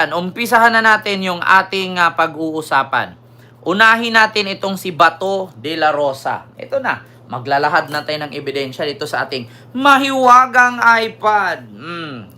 Umpisahan na natin yung ating pag-uusapan. Unahin natin itong si Bato de la Rosa. Ito na, maglalahad na tayo ng ebidensya dito sa ating mahiwagang iPad.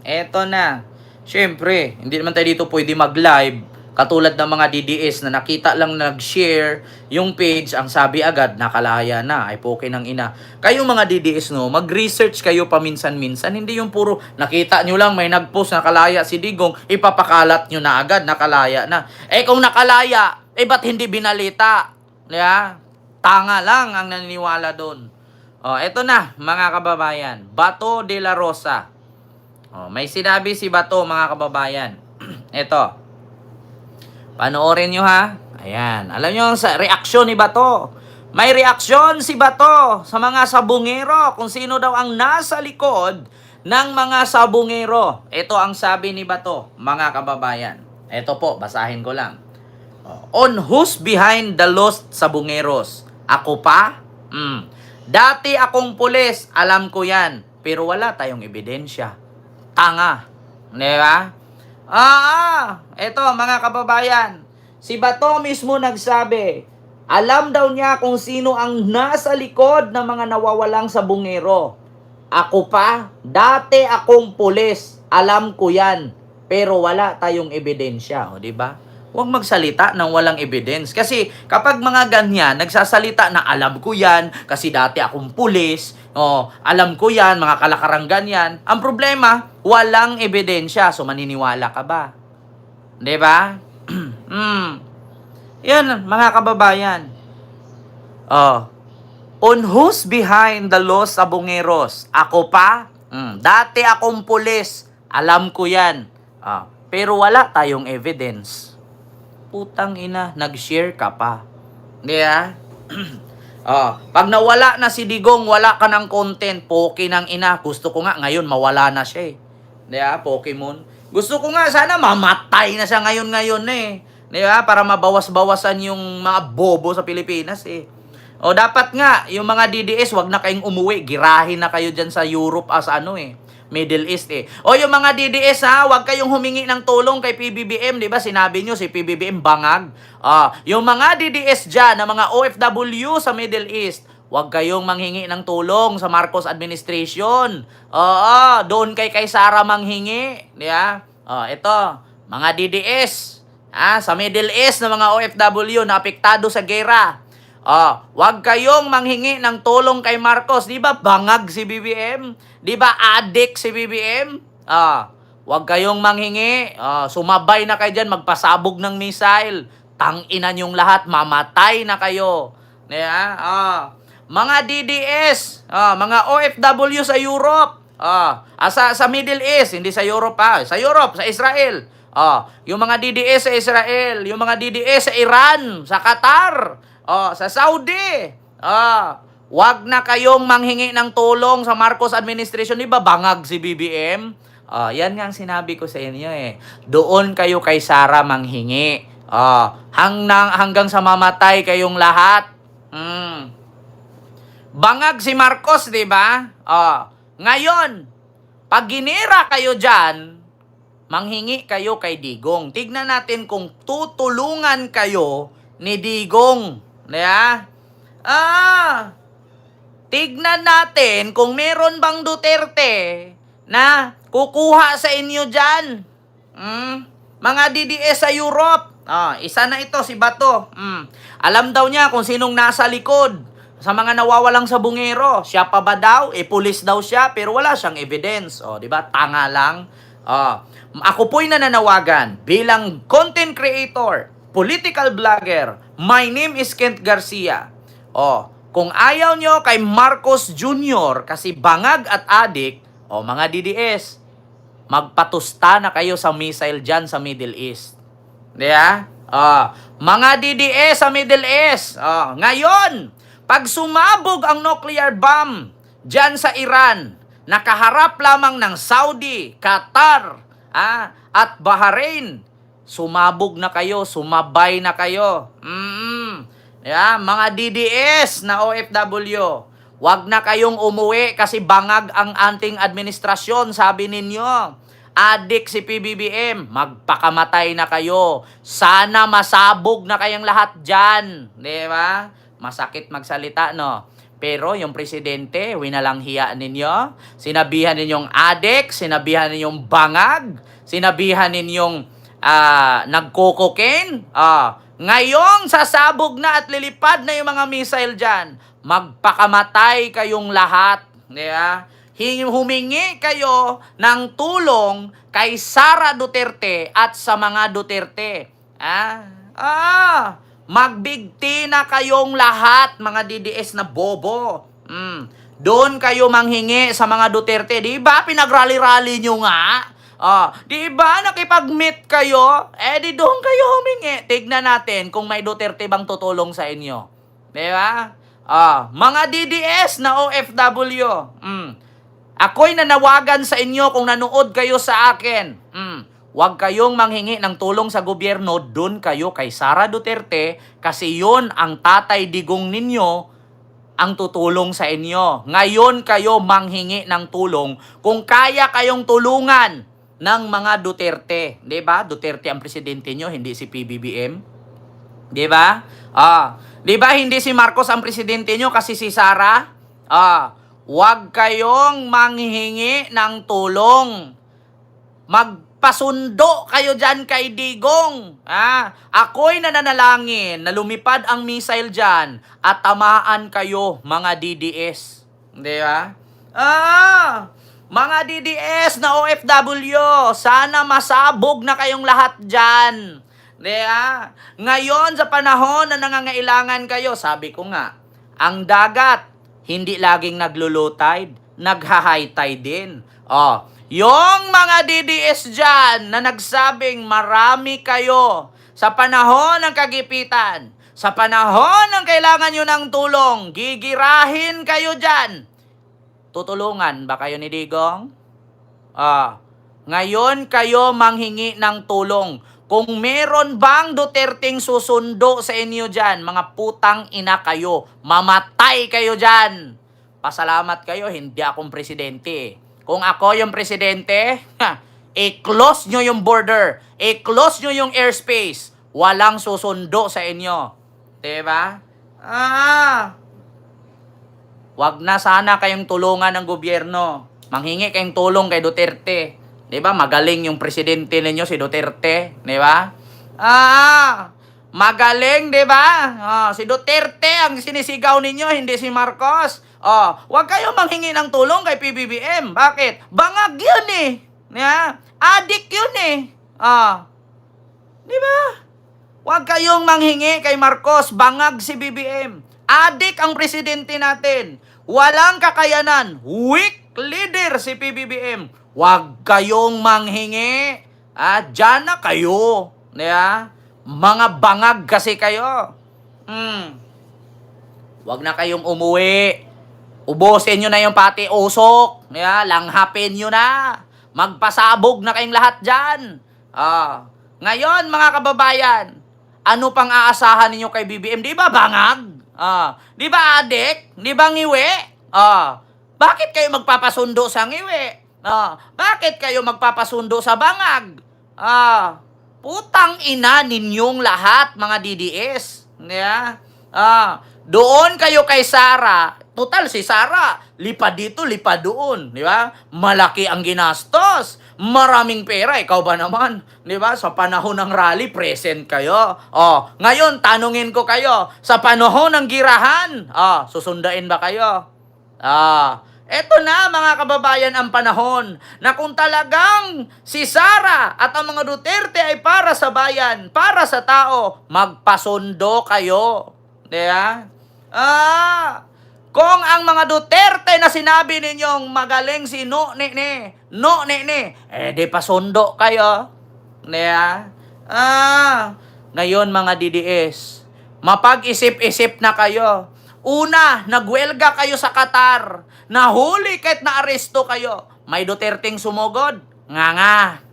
Ito na. Siyempre, hindi naman tayo dito pwede mag-live. Katulad ng mga DDS na nakita lang nag-share yung page, ang sabi agad, nakalaya na, ay poke ng ina. Kayong mga DDS, no, mag-research kayo paminsan-minsan. Hindi yung puro nakita nyo lang may nag-post nakalaya si Digong, ipapakalat nyo na agad, nakalaya na. Eh kung nakalaya, ba't hindi binalita? Yeah? Tanga lang ang naniniwala doon. Eto na, mga kababayan. Bato de la Rosa. May sinabi si Bato, mga kababayan. Eto. Panoorin nyo ha. Ayan. Alam nyo sa reaksyon ni Bato. May reaksyon si Bato sa mga sabungero. Kung sino daw ang nasa likod ng mga sabungero. Ito ang sabi ni Bato, mga kababayan. Ito po, basahin ko lang. On who's behind the lost sabungeros? Ako pa? Dati akong pulis, alam ko yan. Pero wala tayong ebidensya. Tanga. Di ba? Eto mga kababayan, si Bato mismo nagsabi, alam daw niya kung sino ang nasa likod ng mga nawawalang sabungero. Ako pa, dati akong pulis, alam ko yan, pero wala tayong ebidensya, di ba? Huwag magsalita ng walang evidence. Kasi kapag mga ganyan, nagsasalita na alam ko yan, kasi dati akong pulis, alam ko yan, mga kalakarang ganyan. Ang problema, walang ebidensya. So, maniniwala ka ba? Diba? Yan, mga kababayan. On who's behind the lost sabungeros? Ako pa? Dati akong pulis, alam ko yan. Pero wala tayong evidence. Putang ina, nag-share ka pa. Di ba? Pag nawala na si Digong, wala ka ng content. Poke ng ina. Gusto ko nga ngayon mawala na siya eh. Di ba? Pokemon. Gusto ko nga sana mamatay na siya ngayon eh. Di ba? Para mabawas-bawasan yung mga bobo sa Pilipinas eh. Dapat nga, yung mga DDS, wag na kayong umuwi. Girahin na kayo dyan sa Europe as Middle East eh. Yung mga DDS wag kayong humingi ng tulong kay PBBM, 'di ba? Sinabi niyo si PBBM bangag. Yung mga DDS diyan, na mga OFW sa Middle East, wag kayong manghingi ng tulong sa Marcos administration. Doon kay Sara manghingi, 'di ba? Ito, mga DDS sa Middle East na mga OFW na apektado sa gera. Wag kayong manghingi ng tulong kay Marcos. Di ba bangag si BBM? Di ba addict si BBM? Wag kayong manghingi. Sumabay na kayo dyan, magpasabog ng missile. Tang-inan yung lahat, mamatay na kayo. Mga DDS, mga OFW sa Europe, sa Middle East, hindi sa Europe sa Europe, sa Israel. Yung mga DDS sa Israel, yung mga DDS sa Iran, sa Qatar, sa Saudi. Wag na kayong manghingi ng tulong sa Marcos administration. Di ba bangag si BBM? Yan nga ang sinabi ko sa inyo eh. Doon kayo kay Sara manghingi. Hanggang sa mamatay kayong lahat. Bangag si Marcos, di ba? Ngayon, pag ginira kayo dyan, manghingi kayo kay Digong. Tignan natin kung tutulungan kayo ni Digong. Diba? Tignan natin kung meron bang Duterte na kukuha sa inyo dyan. Mga DDS sa Europe. Isa na ito, si Bato. Alam daw niya kung sinong nasa likod sa mga nawawalang sabungero. Siya pa ba daw? Pulis daw siya, pero wala siyang evidence. Diba? Tanga lang. Ako po'y nananawagan bilang content creator, political vlogger. My name is Kent Garcia. Kung ayaw nyo kay Marcos Jr. kasi bangag at adik, mga DDS, magpatusta na kayo sa missile dyan sa Middle East. Diba? Mga DDS sa Middle East, ngayon, pag sumabog ang nuclear bomb dyan sa Iran, nakaharap lamang ng Saudi, Qatar, at Bahrain, sumabog na kayo, sumabay na kayo. Mga DDS na OFW, wag na kayong umuwi kasi bangag ang anting administrasyon, sabi ninyo. Adik si PBBM, magpakamatay na kayo. Sana masabog na kayong lahat dyan. Di ba? Masakit magsalita, no? Pero yung presidente, winalang hiya ninyo. Sinabihan ninyong adik, sinabihan ninyong bangag, sinabihan ninyong nagkokokain. Ngayong sasabog na at lilipad na yung mga missile dyan. Magpakamatay kayong lahat. Di ba? Humingi kayo ng tulong kay Sara Duterte at sa mga Duterte. Magbigti na kayong lahat, mga DDS na bobo. Doon kayo manghingi sa mga Duterte. Di ba pinagrally-rally nyo nga? Di ba nakipag-meet kayo? Di doon kayo humingi. Tignan natin kung may Duterte bang tutulong sa inyo. Di ba? Mga DDS na OFW. Ako'y nanawagan sa inyo kung nanood kayo sa akin. Huwag kayong manghingi ng tulong sa gobyerno, doon kayo kay Sara Duterte kasi yon ang tatay digong ninyo ang tutulong sa inyo. Ngayon kayo manghingi ng tulong kung kaya kayong tulungan ng mga Duterte. Diba? Duterte ang presidente nyo, hindi si PBBM. Diba? Diba hindi si Marcos ang presidente nyo kasi si Sara? Huwag kayong manghingi ng tulong. Magpasundo kayo dyan kay Digong. Ako'y nananalangin na lumipad ang missile dyan at tamaan kayo, mga DDS. Di ba? Mga DDS na OFW, sana masabog na kayong lahat dyan. Di ba? Ngayon, sa panahon na nangangailangan kayo, sabi ko nga, ang dagat, hindi laging naglo-low tide, nagha-high tide din. Yung mga DDS dyan na nagsabing marami kayo sa panahon ng kagipitan, sa panahon ng kailangan nyo ng tulong, gigirahin kayo dyan. Tutulungan ba kayo ni Digong? Ngayon kayo manghingi ng tulong. Kung meron bang Duterteng susundo sa inyo dyan, mga putang ina kayo, mamatay kayo dyan. Pasalamat kayo, hindi akong presidente. Kung ako yung presidente, i-close nyo yung border, i-close nyo yung airspace, walang susundo sa inyo. Diba? Wag na sana kayong tulungan ng gobyerno. Manghingi kayong tulong kay Duterte. Diba? Magaling yung presidente ninyo, si Duterte. Diba? Magaling, diba? Si Duterte ang sinisigaw ninyo, hindi si Marcos. Huwag kayong manghingi ng tulong kay PBBM. Bakit? Bangag yun eh. Adik yun eh. Diba? Huwag kayong manghingi kay Marcos. Bangag si BBM. Adik ang presidente natin. Walang kakayanan. Weak leader si PBBM. Huwag kayong manghingi. Diyan na kayo. Diba? Mga bangag kasi kayo. Huwag na kayong umuwi. Ubusin nyo na yung pati usok. Diba? Langhapin nyo na. Magpasabog na kayong lahat dyan. Ngayon, mga kababayan, ano pang aasahan ninyo kay BBM? Di ba bangag? Di ba adik? Di ba ngiwi? Bakit kayo magpapasundo sa ngiwi? Bakit kayo magpapasundo sa bangag? Putang ina ninyong lahat, mga DDS. Yeah? Doon kayo kay Sara. Total, si Sara, lipad dito, lipad doon. Di ba? Malaki ang ginastos. Maraming pera. Ikaw ba naman? Di ba? Sa panahon ng rally, present kayo. Ngayon, tanungin ko kayo. Sa panahon ng girahan, susundain ba kayo? Eto na, mga kababayan, ang panahon na kung talagang si Sara at ang mga Duterte ay para sa bayan, para sa tao, magpasundo kayo. Diba? Kung ang mga Duterte na sinabi ninyong magaling si no ni, di pasundo kayo. Diba? Ngayon, mga DDS, mapag-isip-isip na kayo. Una, nagwelga kayo sa Qatar. Nahuli kahit na-aresto kayo. May Duterteng sumugod. Nga.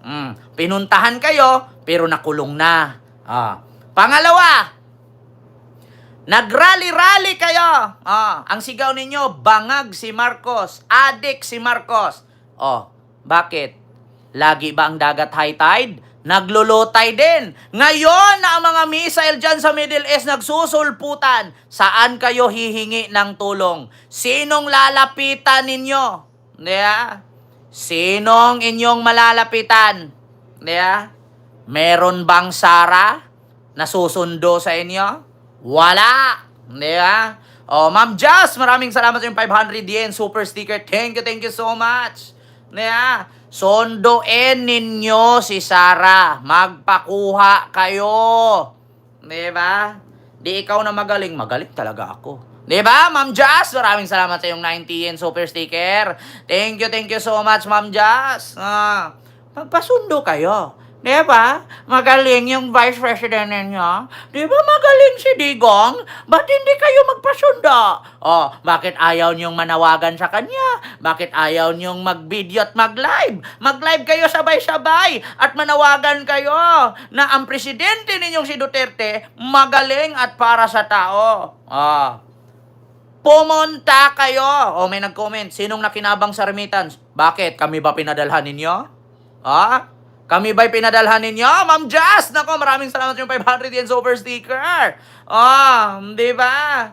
Pinuntahan kayo, pero nakulong na. Pangalawa, nagrally-rally kayo. Ang sigaw ninyo, bangag si Marcos. Adik si Marcos. Bakit? Lagi ba ang dagat high tide? Naglulutay din. Ngayon na ang mga missile dyan sa Middle East nagsusulputan, saan kayo hihingi ng tulong? Sinong lalapitan ninyo? Yeah? Sinong inyong malalapitan? Yeah? Meron bang Sara na susundo sa inyo? Wala. Yeah? Oh, Ma'am Jazz, maraming salamat sa yung 500 yen super sticker. Thank you so much. Yeah? Sondoin ninyo si Sara. Magpakuha kayo. Diba? Di ikaw na magaling. Magaling talaga ako. Diba, Ma'am Jazz? Maraming salamat sa yung 90 yen super sticker. Thank you so much, Ma'am Jazz. Magpasundo kayo. Diba? Magaling yung Vice President ninyo. Diba magaling si Digong? Ba't hindi kayo magpasundo? Oh, bakit ayaw niyong manawagan sa kanya? Bakit ayaw niyong mag-video at mag-live? Mag-live kayo sabay-sabay at manawagan kayo na ang presidente ninyong si Duterte magaling at para sa tao. Pumunta kayo. Oh, may nag-comment. Sinong nakinabang sa remittance? Bakit? Kami ba pinadalhan ninyo? Kami ba'y pinadalhan ninyo? Ma'am Jazz! Nako, maraming salamat yung 500 yen super sticker. Di ba?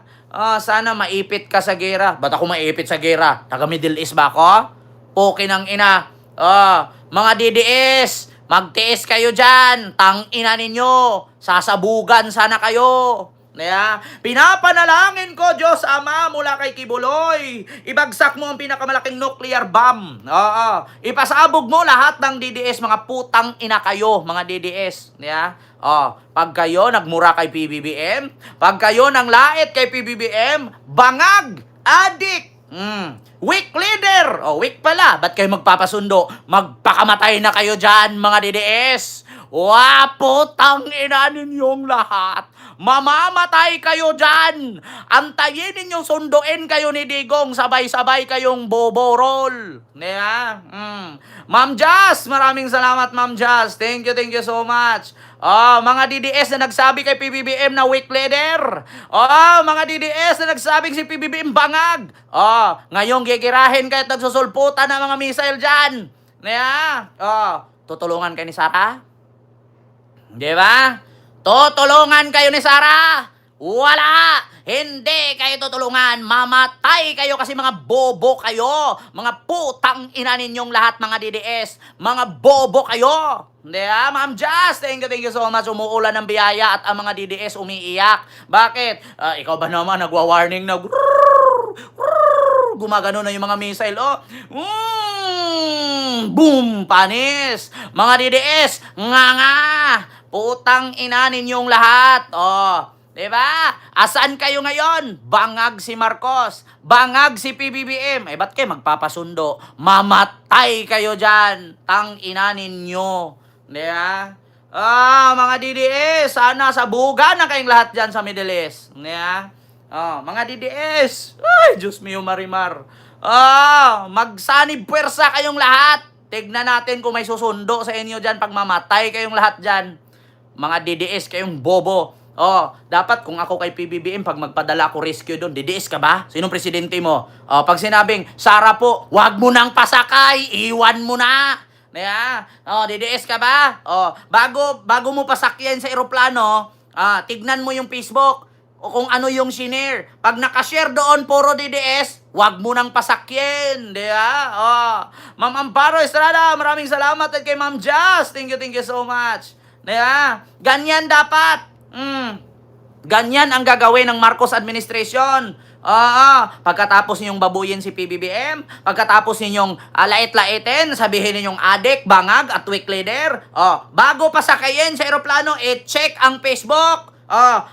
Sana maipit ka sa gera. Ba't ako maipit sa gera? Taga Middle East ba ako? Poke ng ina. Mga DDS, magtiis kayo dyan. Tang ina ninyo. Sasabugan sana kayo. Yeah. Pinapanalangin ko, Diyos Ama, mula kay Kibuloy. Ibagsak mo ang pinakamalaking nuclear bomb. Ipasabog mo lahat ng DDS, mga putang ina kayo, mga DDS. Yeah. Pag kayo nagmura kay PBBM, pag kayo nang lait kay PBBM, bangag, adik, weak leader. Weak pala. Ba't kayo magpapasundo? Magpakamatay na kayo dyan, mga DDS. Putang ina ninyong lahat. Mamamatay kayo dyan. Antayin ninyong sunduin kayo ni Digong. Sabay-sabay kayong boborol. Yeah? Ma'am Jazz, maraming salamat, Ma'am Jazz. Thank you so much. Mga DDS na nagsabi kay PBBM na weak leader. Mga DDS na nagsabing si PBBM bangag. Ngayong gigirahin kahit nagsusulputan ng mga missile dyan. Yeah? Tutulungan kayo ni Sara? Di ba? Tutulungan kayo ni Sara? Wala! Hindi kayo tutulungan. Mamatay kayo kasi mga bobo kayo. Mga putang ina ninyong lahat, mga DDS. Mga bobo kayo. Hindi Ma'am Jazz, thank you so much. Umuulan ng biyaya at ang mga DDS umiiyak. Bakit? Ikaw ba naman nagwa-warning na gumagano na yung mga missile? Boom! Panis! Mga DDS, nga! Putang ina ninyong lahat. Diba? Asaan kayo ngayon? Bangag si Marcos. Bangag si PBBM. Ba't kayo magpapasundo? Mamatay kayo dyan. Tang ina ninyo. Diba? Mga DDS, sana sabugan na kayong lahat dyan sa Middle East. Diba? Mga DDS. Ay, Diyos mio marimar. Magsanib puwersa kayong lahat. Tignan natin kung may susundo sa inyo dyan pag mamatay kayong lahat dyan. Mga DDS kayong bobo. Dapat kung ako kay PBBM, pag magpadala ako rescue doon, DDS ka ba? Sinong presidente mo? Pag sinabing, Sara po, wag mo nang pasakay, iwan mo na. DDS ka ba? Bago mo pasakyan sa eroplano, tignan mo yung Facebook o kung ano yung shinare. Pag nakashare doon, puro DDS, wag mo nang pasakyan. Ma'am Amparo Estrada, maraming salamat at kay Ma'am Jazz. Thank you so much. Ganyan dapat. Ganyan ang gagawin ng Marcos administration. Pagkatapos ninyong babuyin si PBBM, pagkatapos ninyong lait-laitin, sabihin ninyong adik, bangag at weak leader, bago pa sakayin sa eroplano, check ang Facebook.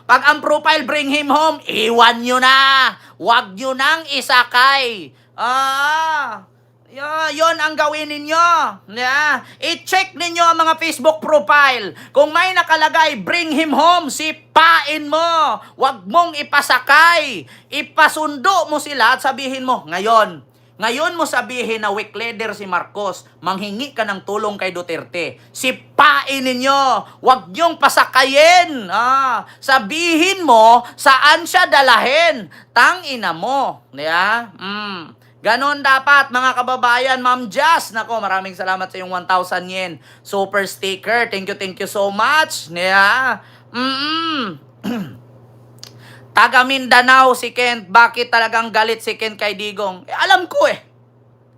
Pag ang profile bring him home, iwan nyo na. Huwag nyo nang isakay. Yon ang gawin ninyo. I-check ninyo ang mga Facebook profile. Kung may nakalagay, bring him home, sipain mo. Huwag mong ipasakay. Ipasundo mo sila at sabihin mo, ngayon mo sabihin na weak leader si Marcos, manghingi ka ng tulong kay Duterte. Sipain ninyo. Huwag niyong pasakayin. Sabihin mo, saan siya dalahin. Tang ina mo. Ganon dapat mga kababayan. Ma'am Jazz, nako, maraming salamat sa iyong 1,000 yen. Super sticker. Thank you so much. Yeah. Taga Mindanao si Kent. Bakit talagang galit si Kent kay Digong? Alam ko eh.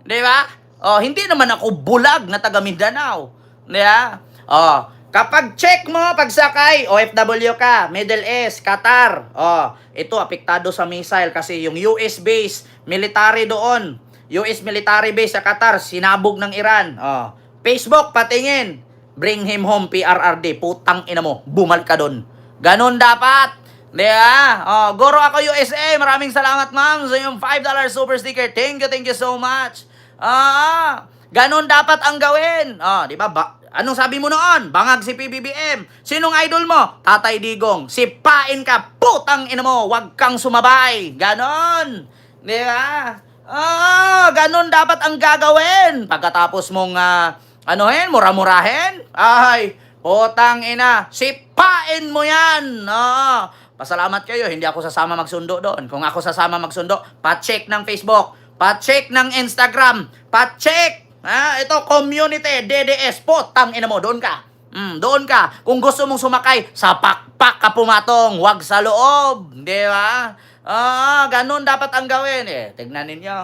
Di ba? Oh, hindi naman ako bulag na taga Mindanao. Di ba? Oh, kapag check mo pagsakay, OFW ka, Middle East, Qatar. Oh, ito apektado sa missile kasi yung US base, military doon. US military base sa Qatar, sinabog ng Iran. Oh, Facebook patingin. Bring him home PRRD. Putang ina mo, bumalik ka doon. Ganon dapat. Di ba? Oh, Goro ako USA. Maraming salamat ma'am sa yung $5 super sticker. Thank you so much. Ganon dapat ang gawin. Di ba? Anong sabi mo noon? Bangag si PBBM. Sinong idol mo? Tatay Digong. Sipain ka, putang ina mo. Huwag kang sumabay. Ganon. Di ba? Ganon dapat ang gagawin. Pagkatapos mong mura-murahin. Ay, putang ina. Sipain mo yan. Pasalamat kayo, hindi ako sasama magsundo doon. Kung ako sasama magsundo, pa-check ng Facebook, pa-check ng Instagram, pa-check. Ito, community, DDS, putang ina mo, doon ka. Doon ka. Kung gusto mong sumakay, sa pakpak ka pumatong, wag sa loob. Di ba? Ganun dapat ang gawin. Tignan ninyo.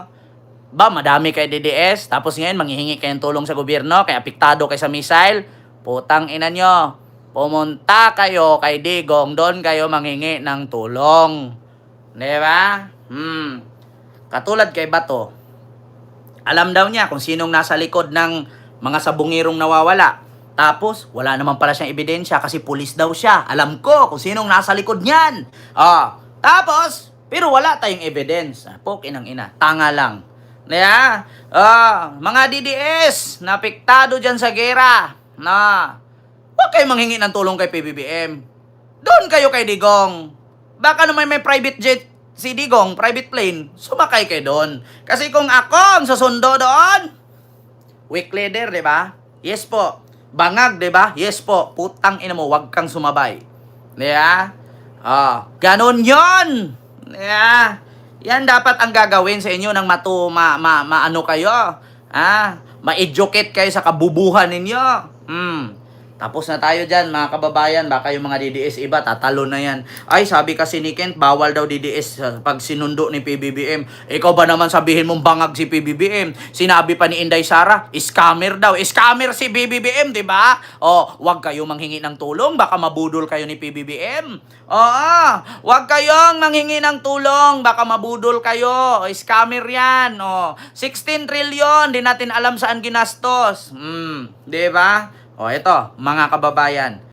Ba, madami kay DDS, tapos ngayon, manghihingi kayong tulong sa gobyerno, kaya apektado kay sa missile. Putang ina nyo. Pumunta kayo kay Digong, doon kayo manghingi ng tulong. Di ba? Katulad kay Bato, alam daw niya kung sinong nasa likod ng mga sabungirong nawawala. Tapos, wala naman pala siyang ebidensya kasi pulis daw siya. Alam ko kung sinong nasa likod niyan. Tapos, pero wala tayong evidence. Pokinang ina, tanga lang. Yeah? Mga DDS, napiktado dyan sa gera. Huwag kayo manghingi ng tulong kay PBBM. Doon kayo kay Digong. Baka naman may private jet si Digong, private plane, sumakay kayo doon. Kasi kung ako ang susundo doon, weak leader, di ba? Yes po. Bangag, di ba? Yes po. Putang ina mo, huwag kang sumabay. Di ba? Ganon yon. Di ba? Yan dapat ang gagawin sa inyo ng maano kayo. Ma-educate kayo sa kabubuhan ninyo. Tapos na tayo dyan, mga kababayan. Baka yung mga DDS iba, tatalo na yan. Ay, sabi kasi ni Kent, bawal daw DDS pag sinundo ni PBBM. Ikaw ba naman sabihin mong bangag si PBBM? Sinabi pa ni Inday Sara, scammer daw. Scammer si PBBM, di ba? Wag kayo manghingi ng tulong. Baka mabudol kayo ni PBBM. Wag kayong manghingi ng tulong. Baka mabudol kayo. Scammer yan. 16 trillion, di natin alam saan ginastos. Di ba? Ito, mga kababayan.